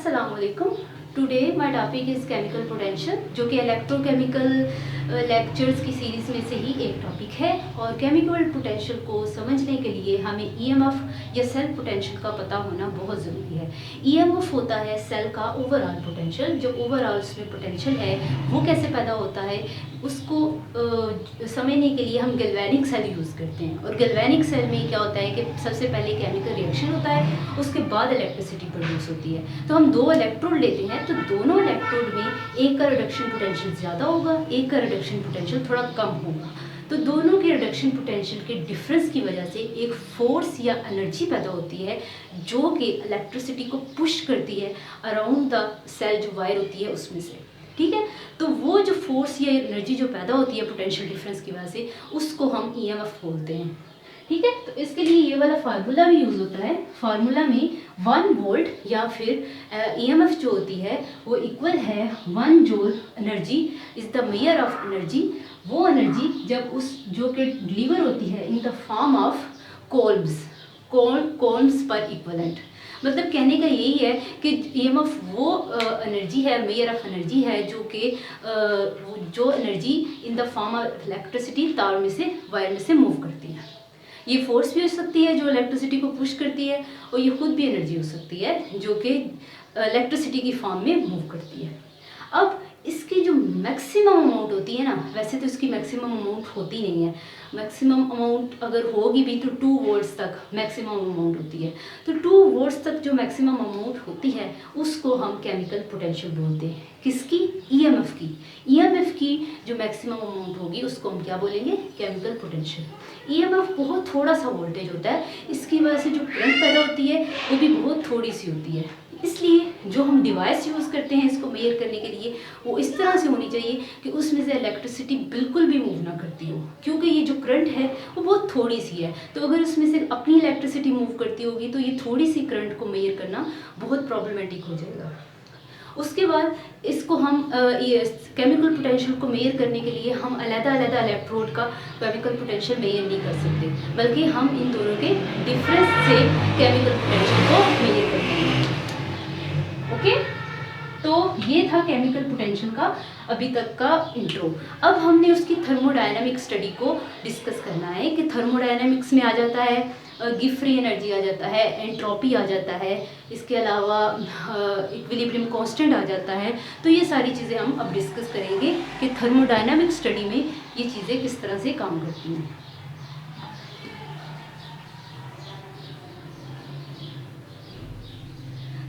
अस्सलाम वालेकुम। Today my topic is chemical potential, जो कि इलेक्ट्रोकेमिकल लेक्चर्स की सीरीज़ में से ही एक टॉपिक है। और केमिकल पोटेंशियल को समझने के लिए हमें ईएमएफ या सेल पोटेंशियल का पता होना बहुत ज़रूरी है। ईएमएफ होता है सेल का ओवरऑल पोटेंशियल। जो ओवरऑल उसमें पोटेंशियल है वो कैसे पैदा होता है उसको समझने के लिए हम गैल्वेनिक सेल यूज़ करते हैं। और गैल्वेनिक सेल में क्या होता है कि सबसे पहले केमिकल रिएक्शन होता है, उसके बाद इलेक्ट्रिसिटी प्रोड्यूस होती है। तो हम दो इलेक्ट्रोड लेते हैं, तो दोनों इलेक्ट्रोड में एक का रिडक्शन पोटेंशियल ज़्यादा होगा, एक का रिडक्शन पोटेंशियल थोड़ा कम होगा। तो दोनों के रिडक्शन पोटेंशियल के डिफरेंस की वजह से एक फोर्स या एनर्जी पैदा होती है जो कि इलेक्ट्रिसिटी को पुश करती है अराउंड द सेल, जो वायर होती है उसमें से। ठीक है, तो वो जो फोर्स या एनर्जी जो पैदा होती है पोटेंशियल डिफरेंस की वजह से, उसको हम ईएमएफ बोलते हैं। ठीक है, तो इसके लिए ये वाला फार्मूला भी यूज़ होता है। फार्मूला में 1 वोल्ट या फिर ईएमएफ जो होती है वो इक्वल है 1 joule energy is the measure of energy. वो एनर्जी जब उस जो कि डिलीवर होती है इन द फॉर्म ऑफ कोल्म्स पर इक्वलेंट। मतलब कहने का यही है कि ईएमएफ वो एनर्जी है, मेजर ऑफ एनर्जी है, जो कि जो energy in the form of electricity तार में से, वायर में से मूव करती है। ये फोर्स भी हो सकती है जो इलेक्ट्रिसिटी को पुश करती है, और ये खुद भी एनर्जी हो सकती है जो कि इलेक्ट्रिसिटी की फॉर्म में मूव करती है। अब इसकी जो मैक्सिमम अमाउंट होती है ना, वैसे तो इसकी मैक्सिमम अमाउंट होती नहीं है। मैक्सिमम अमाउंट अगर होगी भी तो 2 वोल्ट्स तक मैक्सिमम अमाउंट होती है। तो 2 वोल्ट्स तक जो मैक्सिमम अमाउंट होती है उसको हम केमिकल पोटेंशियल बोलते हैं। किसकी? ईएमएफ की। ईएमएफ की जो मैक्सिमम अमाउंट होगी उसको हम क्या बोलेंगे? Chemical potential. ईएमएफ बहुत थोड़ा सा वोल्टेज होता है, इसकी वजह से जो करंट पैदा होती है वो भी बहुत थोड़ी सी होती है। इसलिए जो हम डिवाइस यूज़ करते हैं इसको मेजर करने के लिए, वो इस तरह से होनी चाहिए कि उसमें से इलेक्ट्रिसिटी बिल्कुल भी मूव ना करती हो, क्योंकि ये जो करंट है वो बहुत थोड़ी सी है। तो अगर उसमें से अपनी इलेक्ट्रिसिटी मूव करती होगी तो ये थोड़ी सी करंट को मेजर करना बहुत प्रॉब्लमेटिक हो जाएगा। उसके बाद इसको हम ये केमिकल पोटेंशियल को मेजर करने के लिए हम अलग-अलग इलेक्ट्रोड का केमिकल पोटेंशियल मेजर नहीं कर सकते, बल्कि हम इन दोनों के डिफरेंस से केमिकल पोटेंशियल को मेजर करते हैं। ओके, तो ये था केमिकल पोटेंशियल का अभी तक का इंट्रो। अब हमने उसकी थर्मोडायनामिक स्टडी को डिस्कस करना है कि थर्मोडायनामिक्स में आ जाता है गिब्स फ्री एनर्जी आ जाता है, एंट्रोपी आ जाता है, इसके अलावा इक्विलिब्रियम कांस्टेंट आ जाता है। तो ये सारी चीज़ें हम अब डिस्कस करेंगे कि थर्मोडायनामिक स्टडी में ये चीज़ें किस तरह से काम करती हैं।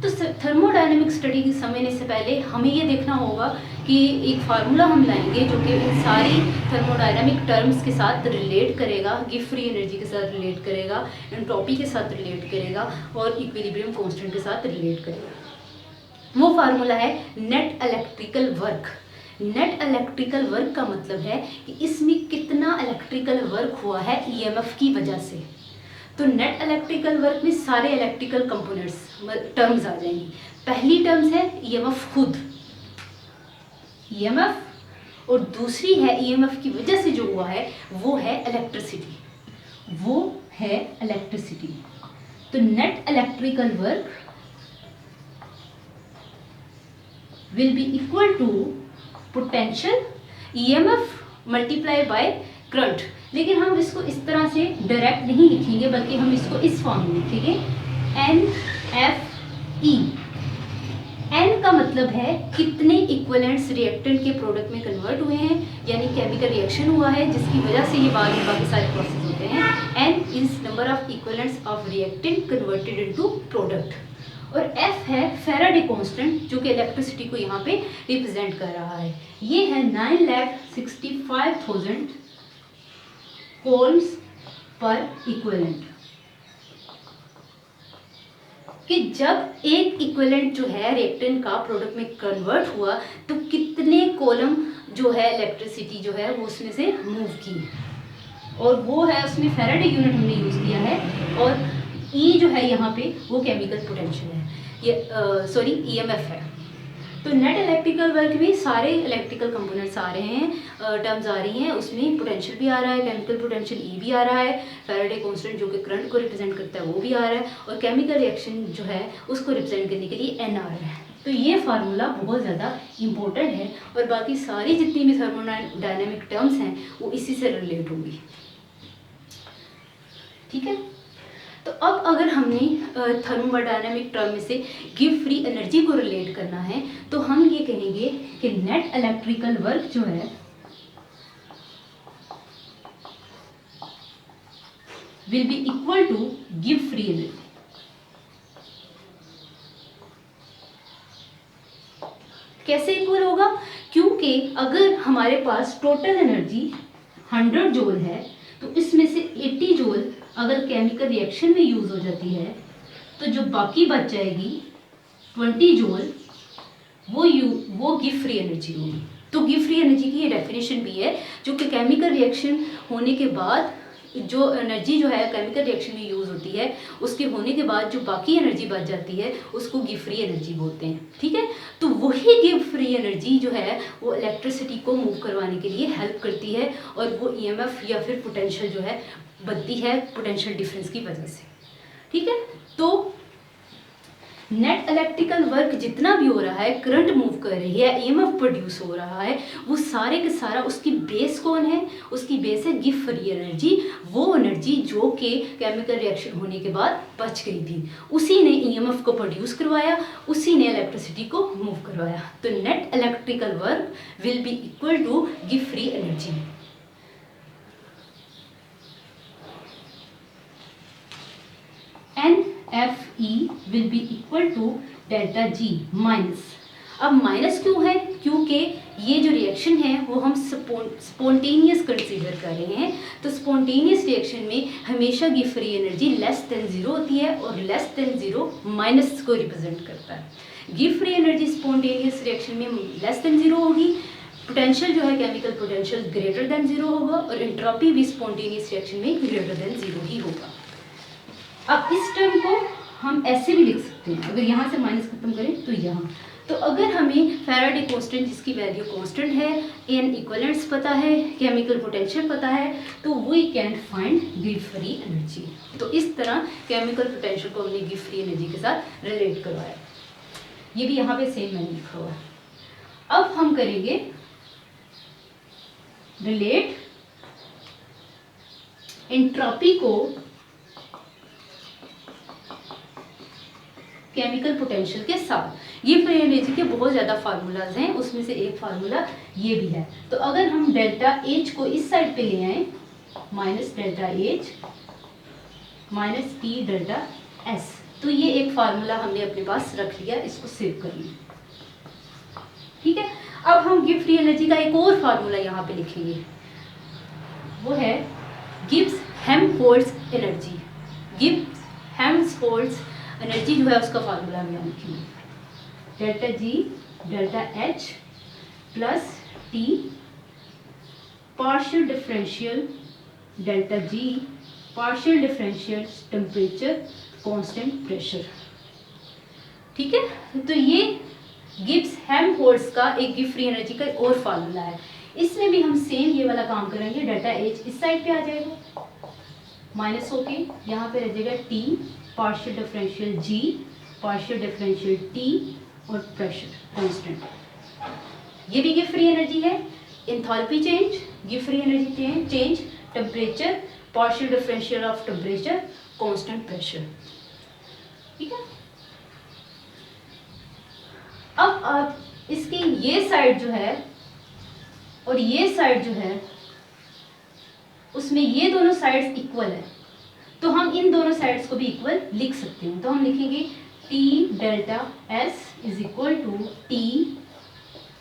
तो थर्मोडायनामिक स्टडी समझने से पहले हमें ये देखना होगा कि एक फार्मूला हम लाएंगे जो कि इन सारी थर्मोडायनामिक टर्म्स के साथ रिलेट करेगा, गिब्स फ्री एनर्जी के साथ रिलेट करेगा, एंट्रोपी के साथ रिलेट करेगा और इक्विलिब्रियम कांस्टेंट के साथ रिलेट करेगा। वो फार्मूला है net electrical work. Net electrical work का मतलब है कि इसमें कितना इलेक्ट्रिकल वर्क हुआ है ईएमएफ की वजह से। तो नेट इलेक्ट्रिकल वर्क में सारे इलेक्ट्रिकल कंपोनेंट्स टर्म्स आ जाएंगी। पहली टर्म्स है ईएमएफ खुद, ईएमएफ, और दूसरी है ईएमएफ की वजह से जो हुआ है वो है इलेक्ट्रिसिटी, वो है इलेक्ट्रिसिटी। तो net electrical work will be equal to potential EMF multiply by current. लेकिन हम इसको इस तरह से डायरेक्ट नहीं लिखेंगे, बल्कि हम इसको इस फॉर्म में लिखेंगे NFE। N का मतलब है कितने इक्विवेलेंट्स रिएक्टेंट के प्रोडक्ट में कन्वर्ट हुए हैं, यानी केमिकल रिएक्शन हुआ है जिसकी वजह से ये बाकी सारे प्रोसेस होते हैं। N is number of equivalents of reactant converted into product. और F है फैराडे कांस्टेंट, जो कि इलेक्ट्रिसिटी को यहाँ पे रिप्रेजेंट कर रहा है। ये है 9,65,000 कोल्म्स पर इक्विवेलेंट। कि जब एक इक्विवेलेंट जो है रिएक्टेंट का प्रोडक्ट में कन्वर्ट हुआ तो कितने कॉलम जो है इलेक्ट्रिसिटी जो है वो उसमें से मूव की, और वो है उसमें फैराडे यूनिट हमने यूज़ किया है। और E जो है यहाँ पे वो केमिकल पोटेंशियल है, ये ईएमएफ है। तो नेट इलेक्ट्रिकल वर्क में सारे इलेक्ट्रिकल कंपोनेंट्स आ रहे हैं, टर्म्स आ रही हैं, उसमें पोटेंशियल भी आ रहा है, केमिकल पोटेंशियल ई भी आ रहा है, फैराडे कांस्टेंट जो कि करंट को रिप्रेजेंट करता है वो भी आ रहा है, और केमिकल रिएक्शन जो है उसको रिप्रेजेंट करने के लिए एन आ रहा है। तो ये फार्मूला बहुत ज़्यादा इम्पोर्टेंट है, और बाकी सारी जितनी भी थर्मोडायनेमिक टर्म्स हैं वो इसी से रिलेट होंगी। ठीक है, तो अब अगर हमने थर्मोडायनामिक टर्म में से गिव फ्री एनर्जी को रिलेट करना है तो हम ये कहेंगे कि नेट इलेक्ट्रिकल वर्क जो है will be equal to give free energy. कैसे इक्वल होगा? क्योंकि अगर हमारे पास टोटल एनर्जी 100 जूल है तो इसमें से 80 जूल अगर केमिकल रिएक्शन में यूज हो जाती है तो जो बाकी बच जाएगी 20 जूल वो गिव फ्री एनर्जी होगी। तो गिव फ्री एनर्जी की ये डेफिनेशन भी है, जो कि केमिकल रिएक्शन होने के बाद जो एनर्जी जो है केमिकल रिएक्शन में यूज होती है उसके होने के बाद जो बाकी एनर्जी बच जाती है उसको गिव फ्री एनर्जी बोलते हैं। ठीक है, तो वही गिव फ्री एनर्जी जो है वो इलेक्ट्रिसिटी को मूव करवाने के लिए हेल्प करती है, और वो ईएमएफ या फिर पोटेंशियल जो है बनती है पोटेंशियल डिफरेंस की वजह से। ठीक है, तो नेट इलेक्ट्रिकल वर्क जितना भी हो रहा है, करंट मूव कर रही है, ईएमएफ प्रोड्यूस हो रहा है, वो सारे के सारा उसकी बेस कौन है? उसकी बेस है गिव फ्री एनर्जी, वो एनर्जी जो कि केमिकल रिएक्शन होने के बाद बच गई थी, उसी ने ईएमएफ को प्रोड्यूस करवाया, उसी ने इलेक्ट्रिसिटी को मूव करवाया। तो net electrical work will be equal to give free energy. NFE will be equal to delta G minus. अब माइनस क्यों है? क्योंकि ये जो रिएक्शन है वो हम स्पॉन्टेनियस कंसीडर कर रहे हैं, तो स्पॉन्टेनियस रिएक्शन में हमेशा give free energy less than 0 होती है, और लेस देन 0 माइनस को रिप्रेजेंट करता है। Give free energy spontaneous reaction में लेस देन 0 होगी, पोटेंशियल जो है केमिकल पोटेंशियल ग्रेटर देन 0 होगा, और एंट्रोपी भी स्पॉन्टेनियस रिएक्शन में ग्रेटर देन 0 ही होगा। अब इस टर्म को हम ऐसे भी लिख सकते हैं, अगर यहाँ से माइनस खत्म करें तो यहाँ, तो अगर हमें फैराडे कांस्टेंट जिसकी वैल्यू कांस्टेंट है, एन इक्विवेलेंट्स पता है, केमिकल पोटेंशियल पता है, तो we can find give free energy. तो इस तरह केमिकल पोटेंशियल को हमने गिव फ्री एनर्जी के साथ रिलेट करवाया। ये भी यहाँ पे सेम मैंने लिखा हुआ है। अब हम करेंगे रिलेट एंट्रोपी को केमिकल पोटेंशियल के साथ। ये फ्री एनर्जी के बहुत ज़्यादा फार्मूलाज हैं, उसमें से एक फार्मूला ये भी है। तो अगर हम डेल्टा एच को इस साइड पे ले आए, minus delta H minus T delta S, तो ये एक फार्मूला हमने अपने पास रख लिया, इसको सेव कर लिया। ठीक है, अब हम गिव फ्री एनर्जी का एक और फार्मूला यहाँ पे लिखेंगे, वो है Gibbs Helmholtz energy. Gibbs Helmholtz energy जो है उसका फार्मूला हम यहाँ लिखेंगे, delta G delta H plus T partial differential delta G partial differential temperature constant pressure. ठीक है, तो ये गिब्स हेल्महोल्ट्ज का एक गिव फ्री एनर्जी का और फार्मूला है। इसमें भी हम सेम ये वाला काम करेंगे, डेल्टा एच इस साइड पे आ जाएगा, माइनस होके यहाँ पे रह जाएगा टी पार्शियल डिफरेंशियल जी पार्शियल डिफरेंशियल टी और प्रेशर कांस्टेंट। ये भी गिव फ्री एनर्जी है। Enthalpy change, give free energy change, temperature partial differential of temperature constant pressure. ठीक है, अब आप इसकी ये साइड जो है और ये साइड जो है उसमें ये दोनों साइड्स इक्वल है, तो हम इन दोनों साइड्स को भी इक्वल लिख सकते हैं। तो हम लिखेंगे T delta S is equal to T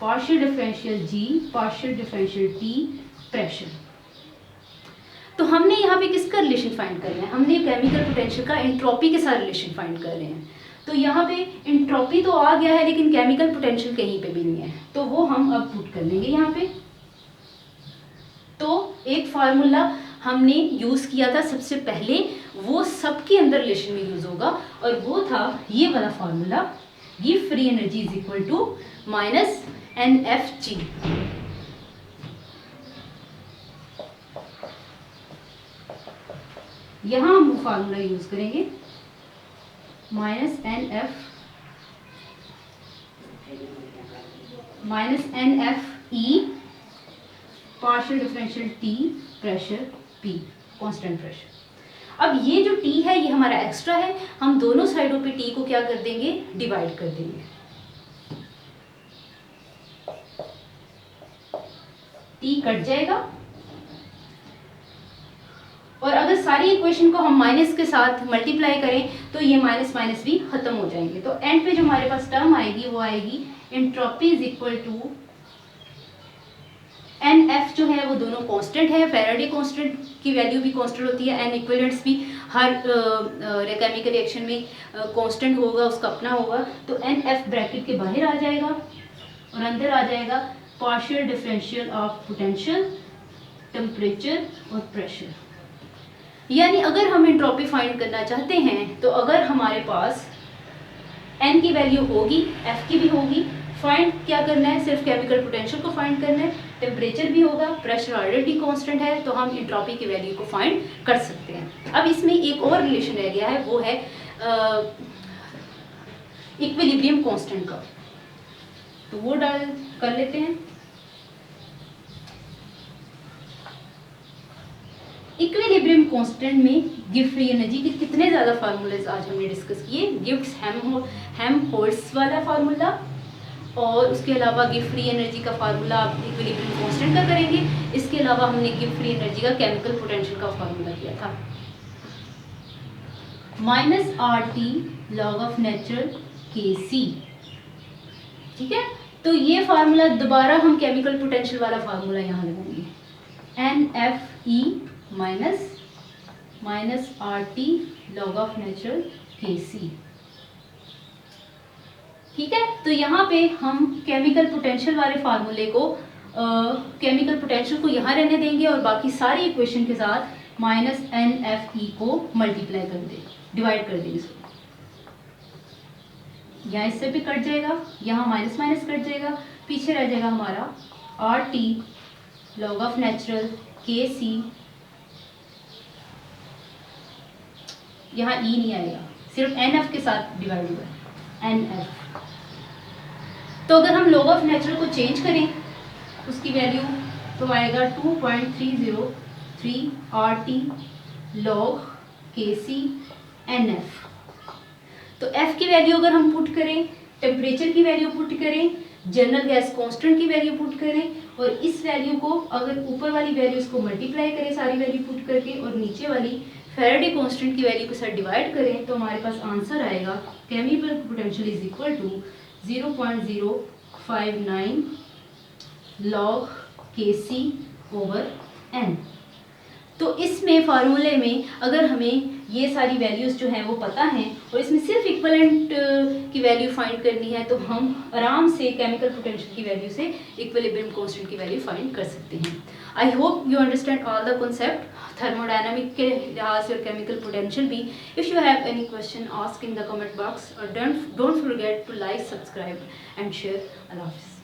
partial differential G partial differential T pressure. तो हमने यहाँ पे किसका रिलेशन फाइंड कर रहे हैं? हमने केमिकल पोटेंशियल का एंट्रोपी के साथ रिलेशन फाइंड कर रहे हैं। तो यहाँ पे एंट्रोपी तो आ गया है लेकिन केमिकल पोटेंशियल कहीं पे भी नहीं है, तो वो हम अब पुट कर लेंगे यहाँ पे। तो एक फार्मूला हमने यूज़ किया था सबसे पहले, वो सबके अंदर रिलेशन में यूज़ होगा, और वो था ये वाला formula give free energy is equal to minus NFG। यहां हम फार्मूला यूज करेंगे -NFE partial differential T pressure P constant pressure. अब ये जो T है ये हमारा एक्स्ट्रा है, हम दोनों साइडों पे T को क्या कर देंगे, डिवाइड कर देंगे। T कट जाएगा और अगर सारी इक्वेशन को हम माइनस के साथ मल्टीप्लाई करें तो ये माइनस माइनस भी खत्म हो जाएंगे। तो एंड पे जो हमारे पास टर्म आएगी वो आएगी entropy is equal to NF जो है वो दोनों कांस्टेंट है, फैराडे कांस्टेंट की वैल्यू भी कांस्टेंट होती है, N इक्विवेलेंट्स भी हर केमिकल रिएक्शन में कांस्टेंट होगा, उसका अपना होगा। तो NF ब्रैकेट के बाहर आ जाएगा और अंदर आ जाएगा partial differential of potential, temperature और प्रेशर। यानी अगर हम एंट्रोपी फाइंड करना चाहते हैं तो अगर हमारे पास N की वैल्यू होगी, F की भी होगी, फाइंड क्या करना है, सिर्फ केमिकल पोटेंशियल को फाइंड करना है, टेम्परेचर भी होगा, प्रेशर ऑलरेडी कांस्टेंट है, तो हम एंट्रोपी की वैल्यू को फाइंड कर सकते हैं। अब इसमें एक और रिलेशन रह गया है, वो है इक्विलिब्रियम कांस्टेंट का, तो वो डाल कर लेते हैं। इक्विलिब्रियम कांस्टेंट में गिब्स फ्री एनर्जी के कितने ज़्यादा फार्मूलाज आज हमने डिस्कस किए। गिब्स हेल्महोल्ट्ज वाला फार्मूला और उसके अलावा गिब्स फ्री एनर्जी का फार्मूला आप इक्विलिब्रियम कांस्टेंट का करेंगे। इसके अलावा हमने गिब्स फ्री एनर्जी का केमिकल पोटेंशियल का फार्मूला किया था, -RT log of natural Kc। ठीक है, तो ये फार्मूला दोबारा हम केमिकल पोटेंशियल वाला फार्मूला यहाँ लगाएंगे, NFE minus RT log of natural Kc। ठीक है, तो यहाँ पे हम केमिकल पोटेंशियल वाले फार्मूले को केमिकल पोटेंशियल को यहाँ रहने देंगे और बाकी सारी इक्वेशन के साथ -NFE को मल्टीप्लाई कर देंगे, डिवाइड कर देंगे इसको। यहाँ इससे भी कट जाएगा, यहाँ माइनस माइनस कट जाएगा, पीछे रह जाएगा हमारा RT log of natural Kc। यहाँ E नहीं आएगा, सिर्फ NF के साथ डिवाइड होगा, NF। तो अगर हम लॉग ऑफ नेचुरल को चेंज करें उसकी वैल्यू तो आएगा 2.303 RT लॉग Kc NF। तो F की वैल्यू अगर हम पुट करें, टेम्परेचर की वैल्यू पुट करें, जनरल गैस कांस्टेंट की वैल्यू पुट करें और इस वैल्यू को अगर ऊपर वाली वैल्यू इसको मल्टीप्लाई करें सारी वैल्यू पुट करके और नीचे वाली फैराडे कांस्टेंट की वैल्यू के साथ डिवाइड करें तो हमारे पास आंसर आएगा chemical potential is equal to 0.059 log Kc/N। तो इसमें फार्मूले में अगर हमें ये सारी वैल्यूज़ जो हैं वो पता हैं और इसमें सिर्फ इक्विवेलेंट की वैल्यू फाइंड करनी है तो हम आराम से केमिकल पोटेंशियल की वैल्यू से इक्विलिब्रियम कांस्टेंट की वैल्यू फाइंड कर सकते हैं। I hope you understand all the concept thermodynamic के लिहाज से और केमिकल पोटेंशियल भी। If you have any question ask in the comment box और don't forget to like, subscribe and share. अल्लाह हाफिज़।